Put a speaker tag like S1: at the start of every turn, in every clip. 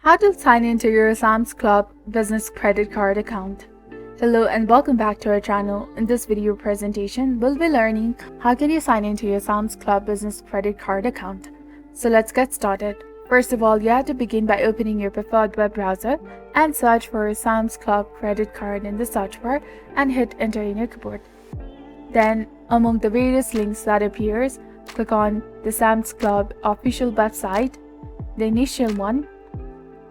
S1: How to sign into your Sam's Club business credit card account. Hello and welcome back to our channel. In this video presentation, we'll be learning how can you sign into your Sam's Club business credit card account. So let's get started. First of all, you have to begin by opening your preferred web browser and search for Sam's Club credit card in the search bar and hit enter in your keyboard. Then, among the various links that appears, click on the Sam's Club official website, the initial one.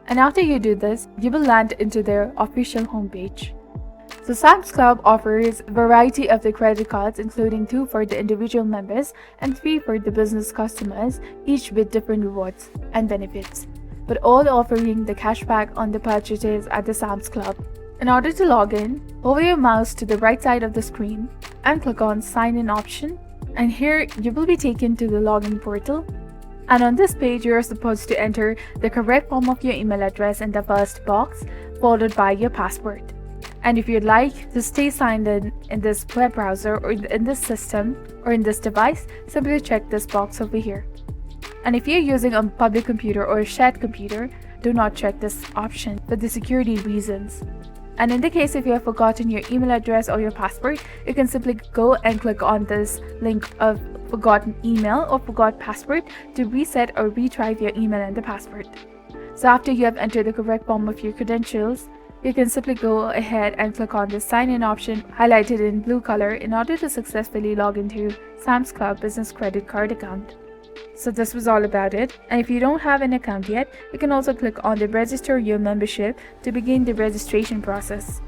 S1: And after you do this, you will land into their official homepage. So Sam's Club offers a variety of the credit cards, including 2 for the individual members and 3 for the business customers, each with different rewards and benefits, but all offering the cashback on the purchases at the Sam's Club. In order to log in, hover your mouse to the right side of the screen and click on Sign In option, and here you will be taken to the login portal. And on this page, you are supposed to enter the correct form of your email address in the first box, followed by your password. And if you'd like to stay signed in this web browser or in this system or in this device, simply check this box over here. And if you're using a public computer or a shared computer, do not check this option for the security reasons. And in the case if you have forgotten your email address or your password, you can simply go and click on this link of forgotten email or forgot password to reset or retrieve your email and the password. So after you have entered the correct form of your credentials, you can simply go ahead and click on the sign in option highlighted in blue color in order to successfully log into Sam's Club business credit card account. So this was all about it, and if you don't have an account yet, you can also click on the register your membership to begin the registration process.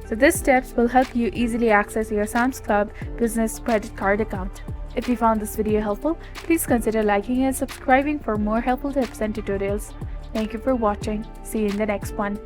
S1: So these steps will help you easily access your Sam's Club business credit card account. If you found this video helpful, please consider liking and subscribing for more helpful tips and tutorials. Thank you for watching. See you in the next one.